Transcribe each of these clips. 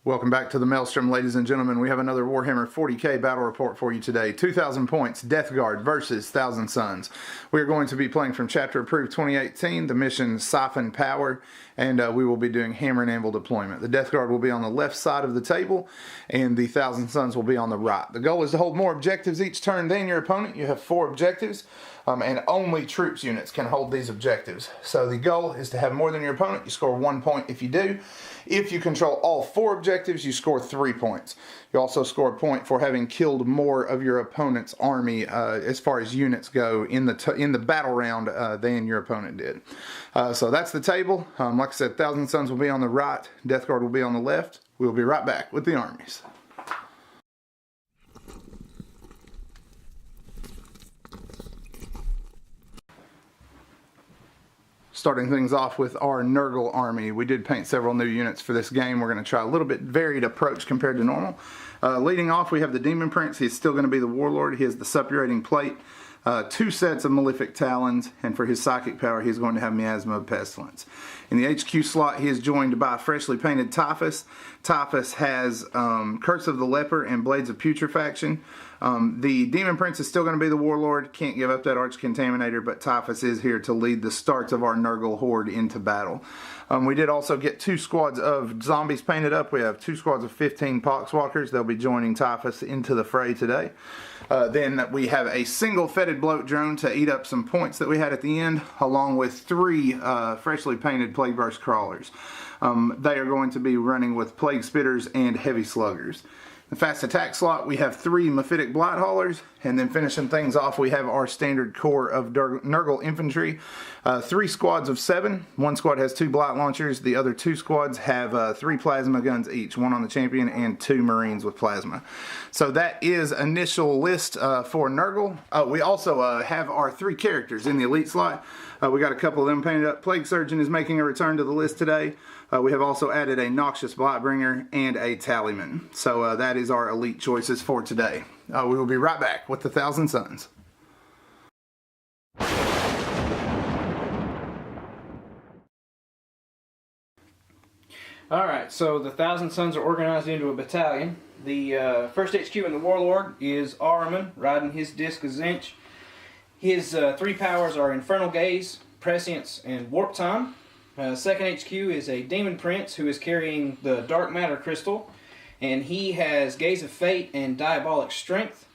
Welcome back to the Maelstrom, ladies and gentlemen. We have another Warhammer 40k battle report for you today. 2,000 points, Death Guard versus Thousand Suns. We are going to be playing from Chapter Approved 2018, the mission Siphon Power, and we will be doing Hammer and Anvil deployment. The Death Guard will be on the left side of the table, and the Thousand Suns will be on the right. The goal is to hold more objectives each turn than your opponent. You have 4 objectives, and only troops units can hold these objectives. So the goal is to have more than your opponent. You score 1 point if you do. If you control all 4 objectives, you score 3 points. You also score a point for having killed more of your opponent's army as far as units go in the battle round than your opponent did. So that's the table. Like I said, Thousand Suns will be on the right, Death Guard will be on the left. We'll be right back with the armies. Starting things off with our Nurgle army. We did paint several new units for this game. We're going to try a little bit varied approach compared to normal. Leading off, we have the Demon Prince. He's still going to be the Warlord. He has the suppurating plate, 2 sets of malefic talons, and for his psychic power, he's going to have miasma of pestilence. In the HQ slot, he is joined by freshly painted Typhus. Typhus has Curse of the Leper and Blades of Putrefaction. The Demon Prince is still going to be the Warlord. Can't give up that Arch Contaminator, but Typhus is here to lead the starts of our Nurgle horde into battle. We did also get 2 squads of zombies painted up. We have 2 squads of 15 Poxwalkers. They'll be joining Typhus into the fray today. Then we have a single fetid bloat drone to eat up some points that we had at the end, along with 3 freshly painted Plague Burst Crawlers. They are going to be running with Plague Spitters and Heavy Sluggers. The fast attack slot, we have 3 Mephitic Blight Haulers, and then finishing things off, we have our standard core of Nurgle infantry. 3 squads of 7. 1 squad has 2 Blight Launchers. The other 2 squads have 3 Plasma Guns each, 1 on the Champion and 2 Marines with Plasma. So that is initial list for Nurgle. We also have our 3 characters in the Elite slot. We got a couple of them painted up. Plague Surgeon is making a return to the list today. We have also added a Noxious Blightbringer and a Tallyman. So that is our elite choices for today. We will be right back with the Thousand Suns. Alright, so the Thousand Suns are organized into a battalion. The first HQ in the Warlord is Ahriman, riding his disc of Tzeentch. His 3 powers are Infernal Gaze, Prescience, and Warp Time. Second HQ is a Demon Prince who is carrying the Dark Matter Crystal, and he has Gaze of Fate and Diabolic Strength.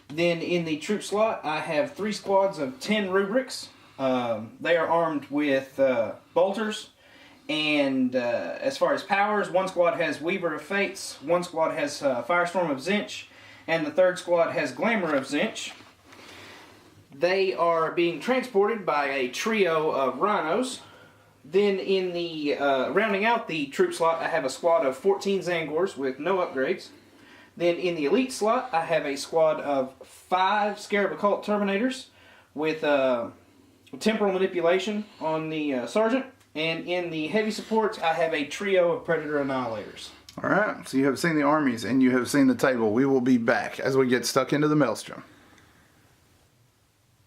Then in the troop slot, I have 3 squads of 10 Rubrics. They are armed with bolters, and as far as powers, 1 squad has Weaver of Fates, 1 squad has Firestorm of Tzeentch, and the 3rd squad has Glamour of Tzeentch. They are being transported by a trio of Rhinos. Then in the, rounding out the troop slot, I have a squad of 14 Zangors with no upgrades. Then in the Elite slot, I have a squad of 5 Scarab Occult Terminators with Temporal Manipulation on the Sergeant. And in the Heavy Supports, I have a trio of Predator Annihilators. Alright, so you have seen the armies and you have seen the table. We will be back as we get stuck into the Maelstrom.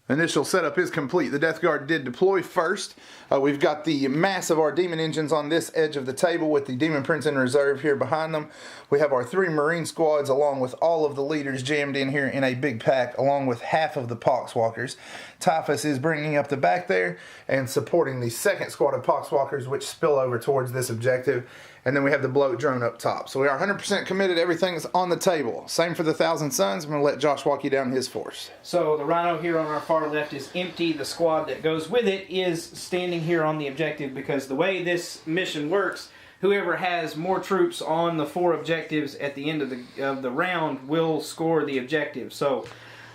Initial setup is complete. The Death Guard did deploy first. We've got the mass of our demon engines on this edge of the table with the Demon Prince in reserve here behind them. We have our 3 Marine squads along with all of the leaders jammed in here in a big pack along with half of the Poxwalkers. Typhus is bringing up the back there and supporting the 2nd squad of Poxwalkers which spill over towards this objective. And then we have the bloat drone up top. So we are 100% committed. Everything's on the table. Same for the Thousand Suns. I'm going to let Josh walk you down his force. So the Rhino here on our far left is empty. The squad that goes with it is standing here on the objective because the way this mission works, whoever has more troops on the 4 objectives at the end of the round will score the objective. So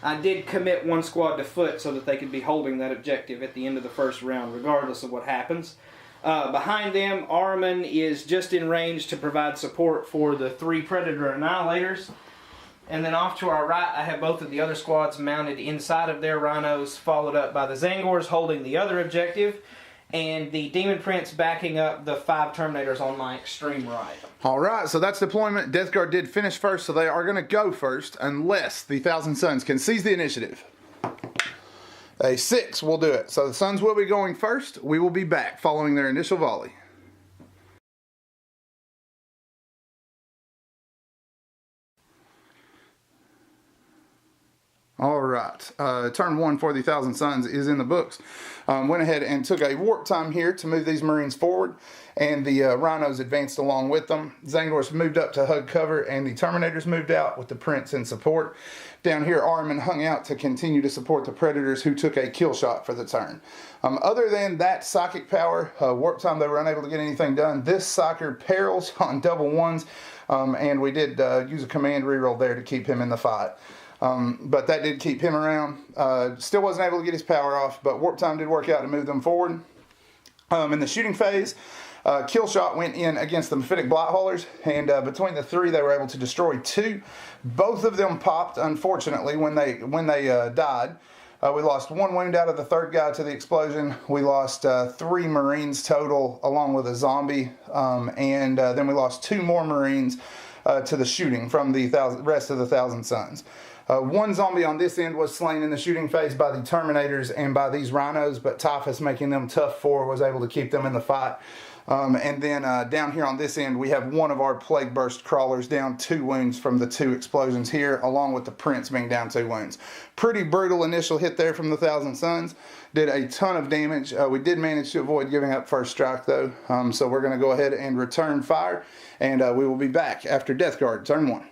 I did commit 1 squad to foot so that they could be holding that objective at the end of the first round regardless of what happens. Behind them, Ahriman is just in range to provide support for the 3 Predator Annihilators. And then off to our right, I have both of the other squads mounted inside of their Rhinos, followed up by the Zangors holding the other objective, and the Demon Prince backing up the 5 Terminators on my extreme right. Alright, so that's deployment. Death Guard did finish first, so they are going to go first unless the Thousand Suns can seize the initiative. A 6 will do it. So the Suns will be going first. We will be back following their initial volley. Alright, turn 1 for the Thousand Suns is in the books. Went ahead and took a warp time here to move these Marines forward, and the Rhinos advanced along with them. Zangors moved up to hug cover, and the Terminators moved out with the Prince in support. Down here, Ahriman hung out to continue to support the Predators, who took a kill shot for the turn. Other than that psychic power, warp time, they were unable to get anything done. This Psyker perils on double ones, and we did use a command reroll there to keep him in the fight. But that did keep him around. Still wasn't able to get his power off, but warp time did work out to move them forward. In the shooting phase, kill shot went in against the Mephitic Blight Haulers, and between the three, they were able to destroy 2. Both of them popped, unfortunately, when they died. We lost 1 wound out of the 3rd guy to the explosion. We lost 3 Marines total, along with a zombie, and then we lost 2 more Marines to the shooting from the rest of the Thousand Suns. 1 zombie on this end was slain in the shooting phase by the Terminators and by these Rhinos, but Typhus, making them tough 4, was able to keep them in the fight. And then down here on this end, we have 1 of our Plague Burst Crawlers down 2 wounds from the 2 explosions here, along with the Prince being down 2 wounds. Pretty brutal initial hit there from the Thousand Suns. Did a ton of damage. We did manage to avoid giving up first strike, though. So we're going to go ahead and return fire, and we will be back after Death Guard, turn 1.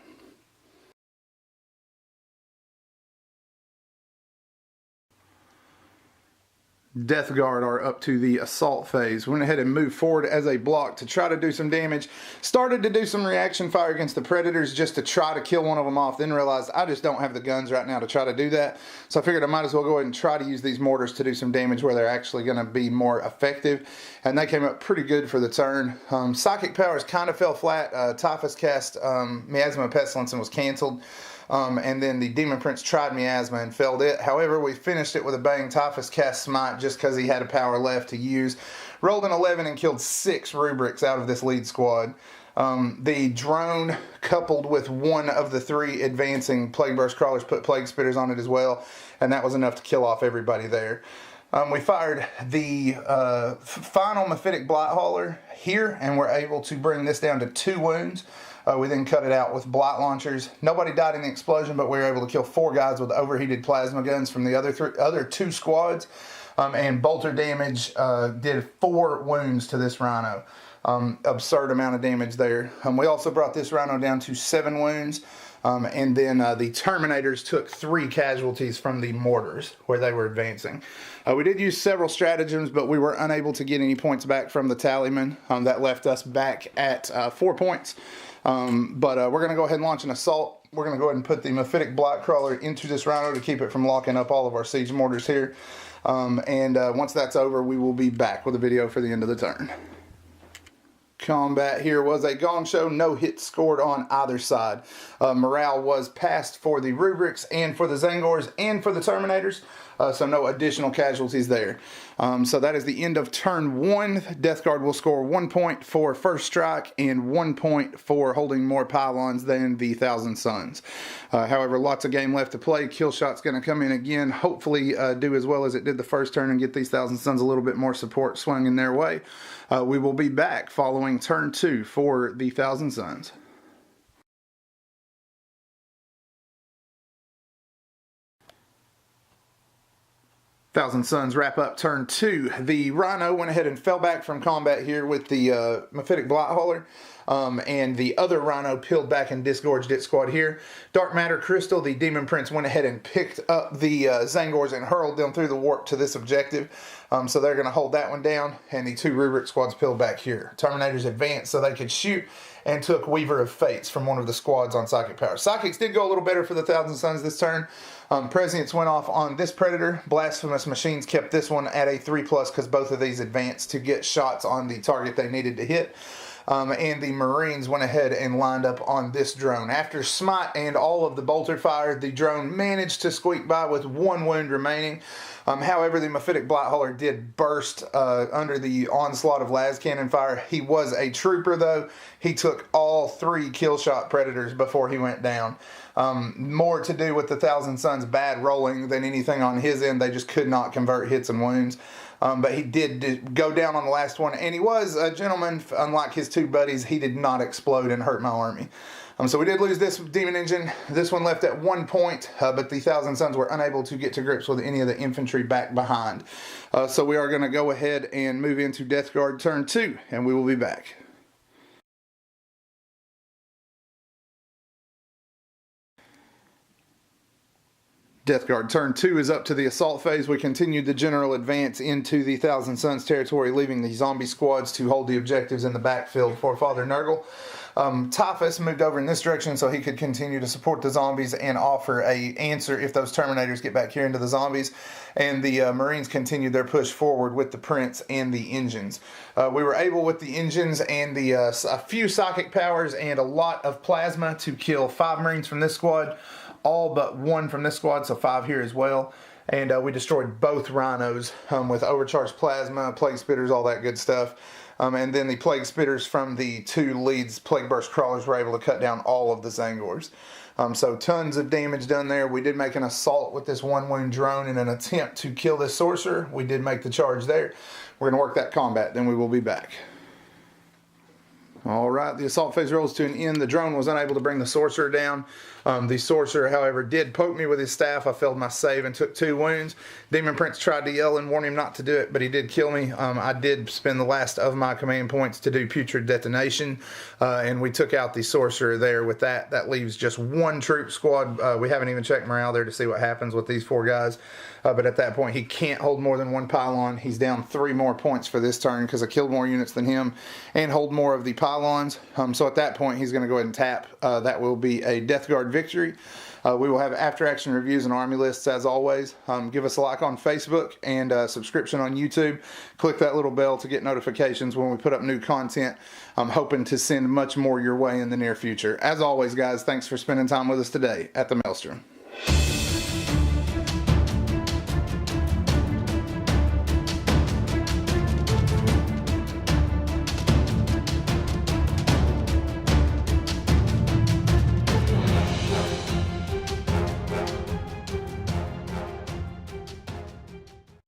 Death Guard are up to the assault phase. Went ahead and moved forward as a block to try to do some damage. Started to do some reaction fire against the Predators just to try to kill one of them off. Then realized I just don't have the guns right now to try to do that. So I figured I might as well go ahead and try to use these mortars to do some damage where they're actually going to be more effective. And they came up pretty good for the turn. Psychic powers kind of fell flat. Typhus cast Miasma of Pestilence and was canceled. And then the Demon Prince tried Miasma and failed it. However, we finished it with a bang. Typhus cast Smite just because he had a power left to use. Rolled an 11 and killed 6 rubrics out of this lead squad. The drone, coupled with 1 of the 3 advancing Plague Burst Crawlers, put Plague Spitters on it as well. And that was enough to kill off everybody there. We fired the final Mephitic Blight Hauler here, and we're able to bring this down to 2 wounds. We then cut it out with blight launchers. Nobody died in the explosion, but we were able to kill 4 guys with overheated plasma guns from the other 2 squads. And bolter damage did 4 wounds to this Rhino. Absurd amount of damage there. We also brought this Rhino down to 7 wounds. And then the Terminators took 3 casualties from the mortars where they were advancing. We did use several stratagems, but we were unable to get any points back from the tallyman. That left us back at 4 points. But we're going to go ahead and launch an assault. We're going to go ahead and put the Mephitic Blight Crawler into this Rhino to keep it from locking up all of our siege mortars here. And once that's over, we will be back with a video for the end of the turn. Combat here was a gong show. No hits scored on either side. Morale was passed for the rubrics and for the Zangors and for the Terminators. So no additional casualties there. So that is the end of turn 1. Death Guard will score 1 point for first strike and 1 point for holding more pylons than the Thousand Suns. However, lots of game left to play. Kill shot's going to come in again. Hopefully do as well as it did the first turn and get these Thousand Suns a little bit more support swung in their way. We will be back following turn 2 for the Thousand Suns. Thousand Suns wrap up turn 2. The Rhino went ahead and fell back from combat here with the Mephitic Blight Hauler. And the other Rhino peeled back and disgorged its squad here. Dark Matter Crystal, the Demon Prince, went ahead and picked up the Zangors and hurled them through the warp to this objective. So they're going to hold that one down, and the 2 Rubric squads peeled back here. Terminators advanced so they could shoot and took Weaver of Fates from one of the squads on Psychic Power. Psychics did go a little better for the Thousand Suns this turn. Prescience went off on this Predator. Blasphemous Machines kept this one at a 3+ because both of these advanced to get shots on the target they needed to hit. And the Marines went ahead and lined up on this drone. After Smite and all of the bolter fire, the drone managed to squeak by with 1 wound remaining. However, the Mephitic Blight Hauler did burst under the onslaught of las cannon fire. He was a trooper, though. He took all 3 kill shot Predators before he went down. More to do with the Thousand Suns' bad rolling than anything on his end. They just could not convert hits and wounds. but he did go down on the last one, and he was a gentleman. Unlike his two buddies, he did not explode and hurt my army. So we did lose this demon engine. This one left at 1 point, but the Thousand Sons were unable to get to grips with any of the infantry back behind. So we are going to go ahead and move into Death Guard turn 2, and we will be back. Death Guard turn 2 is up to the assault phase. We continued the general advance into the Thousand Sons territory, leaving the zombie squads to hold the objectives in the backfield for Father Nurgle. Typhus moved over in this direction so he could continue to support the zombies and offer a answer if those Terminators get back here into the zombies. And the Marines continued their push forward with the Prince and the engines. We were able, with the engines and the a few psychic powers and a lot of plasma, to kill 5 Marines from this squad, all but 1 from this squad, so 5 here as well. And we destroyed both rhinos with overcharged plasma, plague spitters, all that good stuff. And then the plague spitters from the 2 leads plague burst crawlers were able to cut down all of the Zangors. So tons of damage done there. We did make an assault with this 1 wound drone in an attempt to kill this sorcerer. We did make the charge there. We're going to work that combat, then we will be back. Alright, the assault phase rolls to an end. The drone was unable to bring the sorcerer down. The sorcerer, however, did poke me with his staff. I failed my save and took 2 wounds. Demon Prince tried to yell and warn him not to do it, but he did kill me. I did spend the last of my command points to do putrid detonation, and we took out the sorcerer there with that. That leaves just 1 troop squad. We haven't even checked morale there to see what happens with these 4 guys. But at that point, he can't hold more than 1 pylon. He's down 3 more points for this turn because I killed more units than him and hold more of the pylons. So at that point, he's going to go ahead and tap. That will be a Death Guard victory. We will have after-action reviews and army lists as always. Give us a like on Facebook and subscription on YouTube. Click that little bell to get notifications when we put up new content. I'm hoping to send much more your way in the near future. As always, guys, thanks for spending time with us today at the Maelstrom.